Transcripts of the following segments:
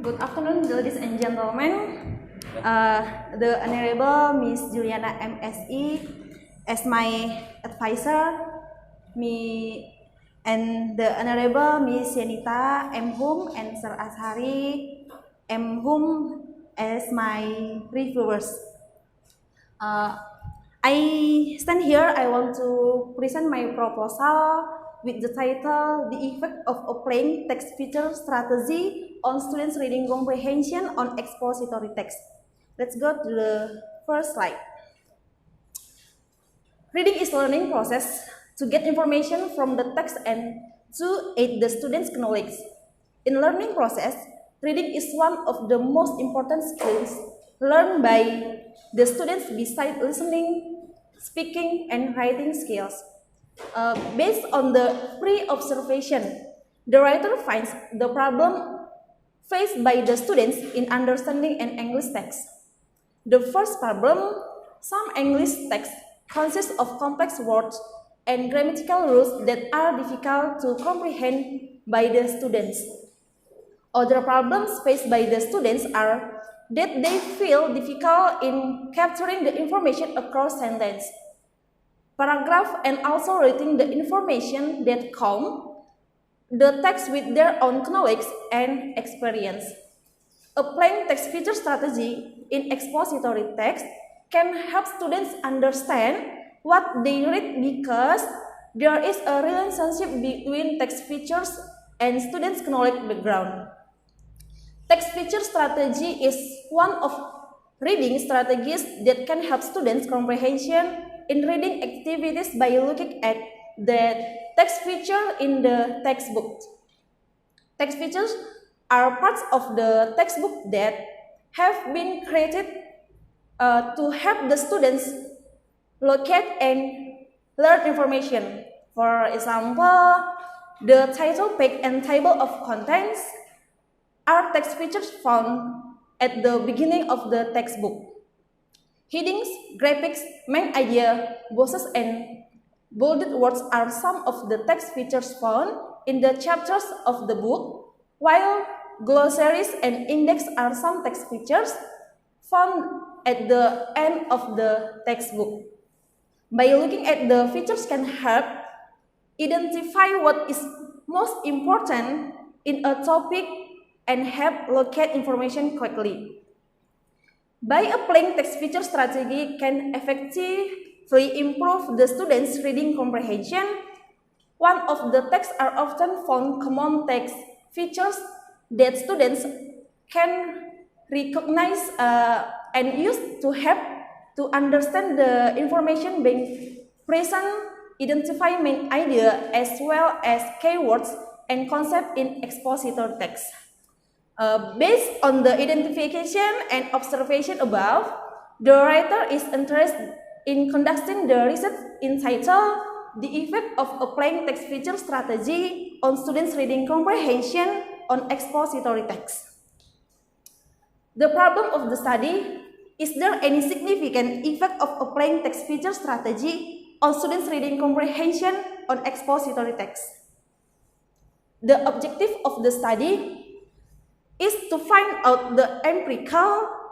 Good afternoon, ladies and gentlemen. The Honorable Miss Juliana MSE as my advisor, me and the Honorable Miss Yanita M. Hum and Sir Ashari M. Hum as my reviewers. I stand here, I want to present my proposal with the title, The Effect of Applying Text Feature Strategy on Students' Reading Comprehension on Expository Text. Let's go to the first slide. Reading is learning process to get information from the text and to aid the students' knowledge. In learning process, reading is one of the most important skills learned by the students besides listening, speaking, and writing skills. Based on the pre-observation, the writer finds the problem faced by the students in understanding an English text. The first problem, some English texts consist of complex words and grammatical rules that are difficult to comprehend by the students. Other problems faced by the students are that they feel difficult in capturing the information across sentence, paragraph, and also reading the information that come the text with their own knowledge and experience. Applying text feature strategy in expository text can help students understand what they read because there is a relationship between text features and students' knowledge background. Text feature strategy is one of reading strategies that can help students' comprehension in reading activities by looking at the text feature in the textbook. Text features are parts of the textbook that have been created to help the students locate and learn information. For example, the title page and table of contents are text features found at the beginning of the textbook. Headings, graphics, main idea, bosses, and bolded words are some of the text features found in the chapters of the book, while glossaries and index are some text features found at the end of the textbook. By looking at the features can help identify what is most important in a topic and help locate information quickly. By applying text feature strategy can effectively improve the students' reading comprehension. One of the texts are often found common text features that students can recognize and use to help to understand the information being present, identify main idea as well as keywords and concepts in expository text. Based on the identification and observation above, the writer is interested in conducting the research entitled The Effect of Applying Text Feature Strategy on Students' Reading Comprehension on Expository Text. The problem of the study: is there any significant effect of applying text feature strategy on students' reading comprehension on expository text? The objective of the study is to find out the empirical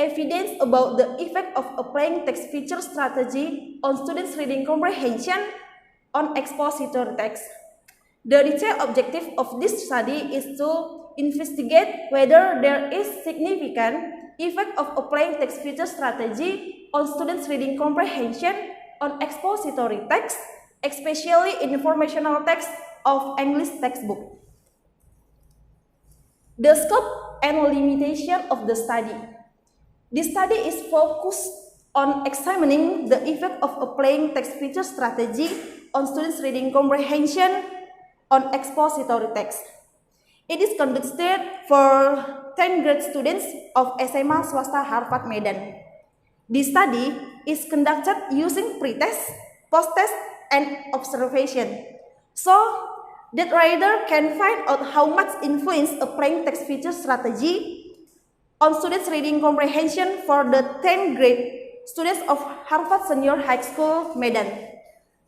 evidence about the effect of applying text feature strategy on students' reading comprehension on expository text. The detailed objective of this study is to investigate whether there is significant effect of applying text feature strategy on students' reading comprehension on expository text, especially in informational text of English textbook. The scope and limitation of the study. This study is focused on examining the effect of applying text feature strategy on students' reading comprehension on expository text. It is conducted for 10th grade students of SMA Swasta Harvard Medan. This study is conducted using pre-test, post-test, and observation, so that reader can find out how much influence applying text feature strategy on students' reading comprehension for the 10th grade students of Harvard Senior High School, Medan.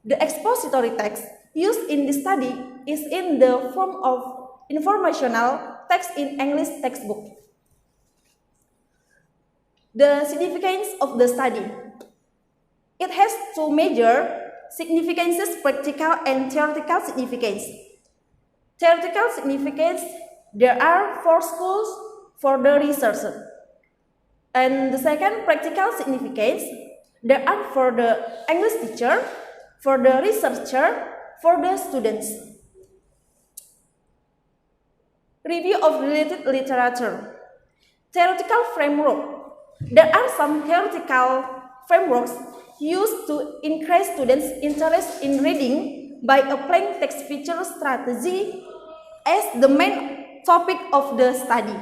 The expository text used in this study is in the form of informational text in English textbook. The significance of the study. It has two major significances, practical and theoretical significance. Theoretical significance, there are 4 schools for the researcher. And the second, practical significance, there are for the English teacher, for the researcher, for the students. Review of related literature. Theoretical framework. There are some theoretical frameworks used to increase students' interest in reading by applying text feature strategy as the main topic of the study.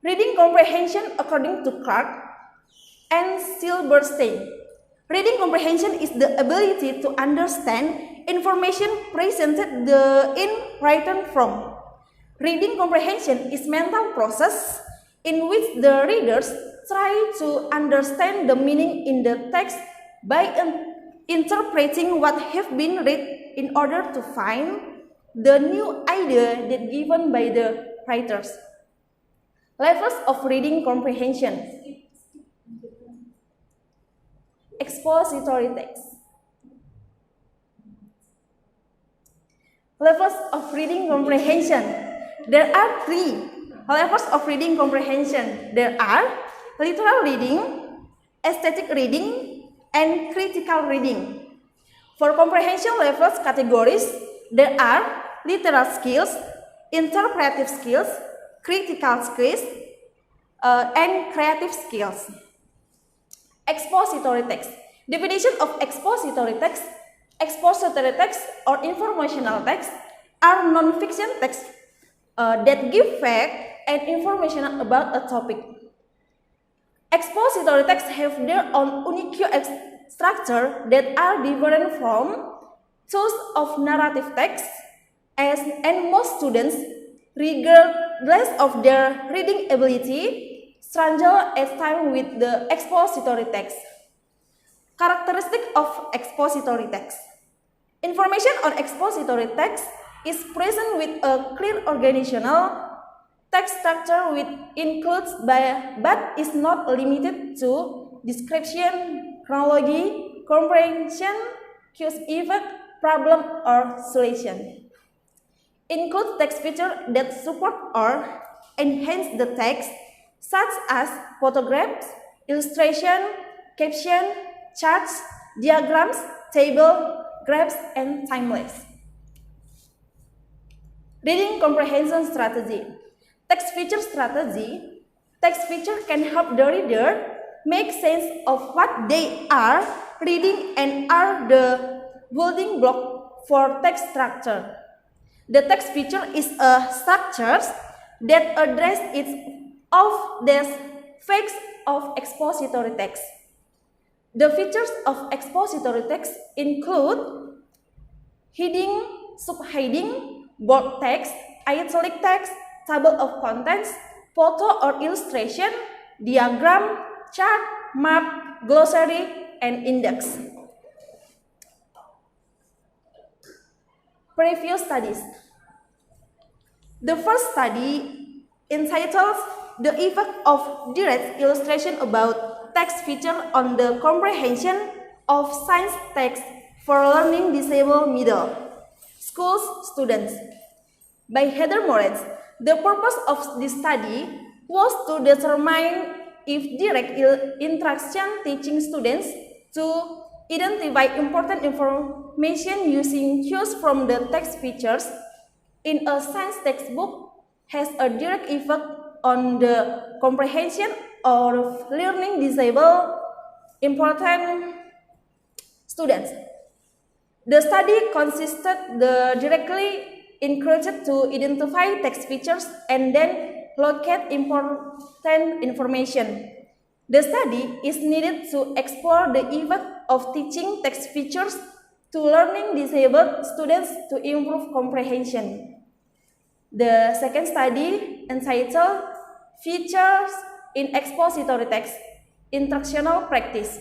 Reading comprehension according to Clark and Silberstein. Reading comprehension is the ability to understand information presented in written form. Reading comprehension is mental process in which the readers try to understand the meaning in the text by interpreting what have been read in order to find the new idea that given by the writers. Levels of reading comprehension. Expository text. Levels of reading comprehension. There are 3 levels of reading comprehension. There are literal reading, aesthetic reading, and critical reading. For comprehension levels categories, there are literal skills, interpretive skills, critical skills, and creative skills. Expository text. Definition of expository text. Expository text or informational text are non-fiction texts that give fact and information about a topic. Expository texts have their own unique structure that are different from those of narrative text, and most students, regardless of their reading ability, struggle at times with the expository text. Characteristic of expository text. Information on expository text is present with a clear organizational text structure which includes but is not limited to description, chronology, comprehension, cause effect, problem, or solution. Include text features that support or enhance the text, such as photographs, illustration, caption, charts, diagrams, table, graphs, and time-lapse. Reading comprehension strategy. Text feature strategy. Text feature can help the reader make sense of what they are reading and are the building block for text structure. The text feature is a structure that addresses its of the facts of expository text. The features of expository text include heading, subheading, bold text, italic text, table of contents, photo or illustration, diagram, chart, map, glossary, and index. Previous studies. The first study entitled The Effect of Direct Illustration about Text Feature on the Comprehension of Science Text for Learning Disabled Middle School Students by Heather Moritz. The purpose of this study was to determine if direct interaction teaching students to identify important information using cues from the text features in a science textbook has a direct effect on the comprehension of learning disabled important students. The study consisted the directly encouraged to identify text features and then locate important information. The study is needed to explore the effect of teaching text features to learning disabled students to improve comprehension. The second study entitled Features in Expository Text, Instructional Practice.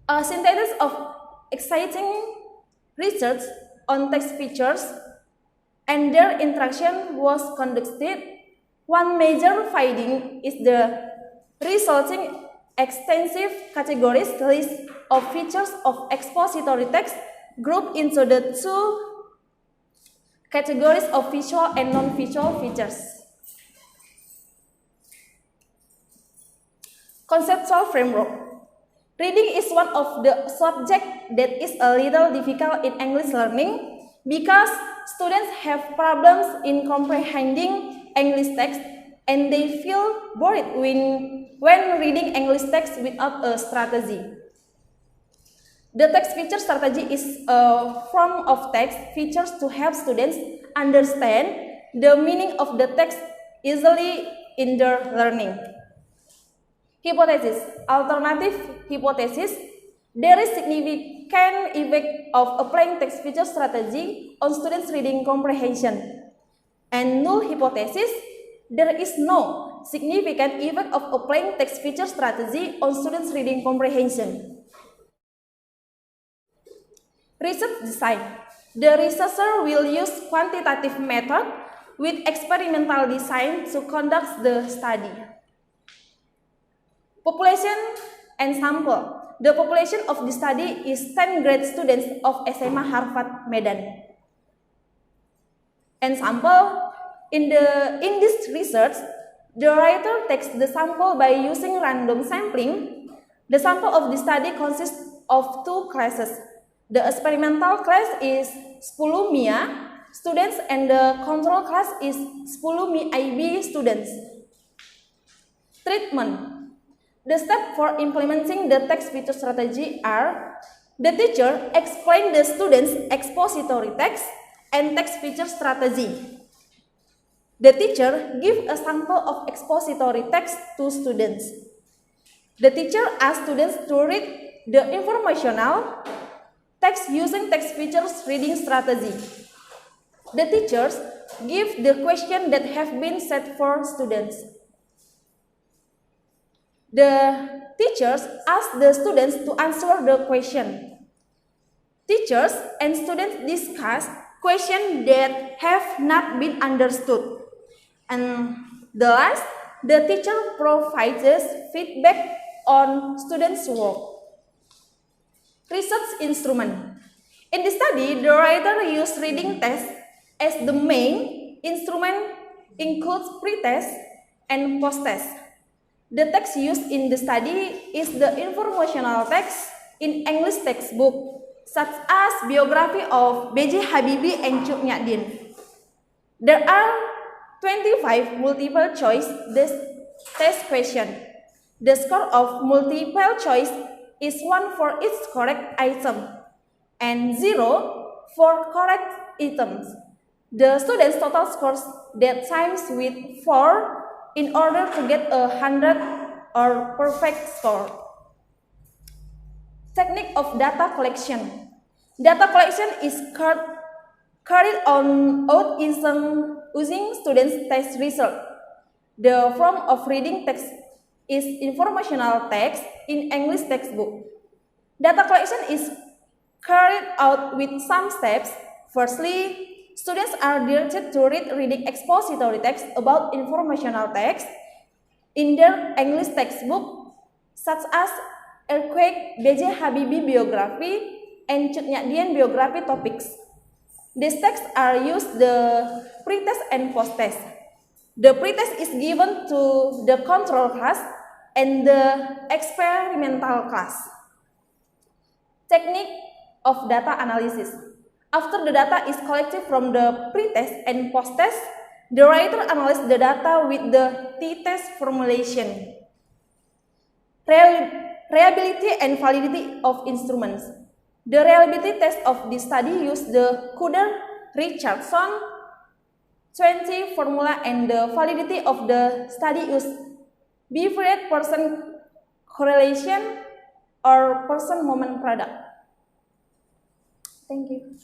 A synthesis of exciting research on text features and their interaction was conducted. One major finding is the resulting extensive categories list of features of expository text grouped into the two categories of visual and non-visual features. Conceptual framework. Reading is one of the subjects that is a little difficult in English learning because students have problems in comprehending English text and they feel bored when reading English text without a strategy. The text feature strategy is a form of text features to help students understand the meaning of the text easily in their learning. Hypothesis. Alternative hypothesis. There is significant effect of applying text feature strategy on students' reading comprehension. And null hypothesis. There is no significant effect of applying text feature strategy on students' reading comprehension. Research design. The researcher will use quantitative method with experimental design to conduct the study. Population and sample. The population of the study is 10 grade students of SMA Harvard Medan. And sample. In this research, the writer takes the sample by using random sampling. The sample of the study consists of two classes. The experimental class is 10 MIA students and the control class is 10 MIB students. Treatment. The steps for implementing the text feature strategy are: the teacher explains the students' expository text and text feature strategy. The teacher gives a sample of expository text to students. The teacher asks students to read the informational text using text features reading strategy. The teachers give the question that have been set for students. The teachers ask the students to answer the question. Teachers and students discuss questions that have not been understood. And the last, the teacher provides feedback on students' work. Research instrument. In the study, the writer used reading test as the main instrument, includes pre-test and post-test. The text used in the study is the informational text in English textbook, such as biography of B.J. Habibie and Cut Nyak-Dien. There are 25 multiple choice test questions. The score of multiple choice is 1 for each correct item and 0 for correct items. The students' total scores that times with 4 in order to get 100 or perfect score. Technique of data collection. Data collection is carried out using students' test result. The form of reading text is informational text in English textbook. Data collection is carried out with some steps. Firstly, students are directed to read reading expository text about informational text in their English textbook, such as earthquake, B.J. Habibie biography, and Cut Nyak-Dien biography topics. These texts are used the pre-test and post-test. The pre-test is given to the control class and the experimental class. Technique of data analysis. After the data is collected from the pre-test and post-test, the writer analyzes the data with the t-test formulation. Reliability and validity of instruments. The reliability test of this study used the Cudder-Richardson 20 formula, and the validity of the study used bivariate person correlation or person moment product. Thank you.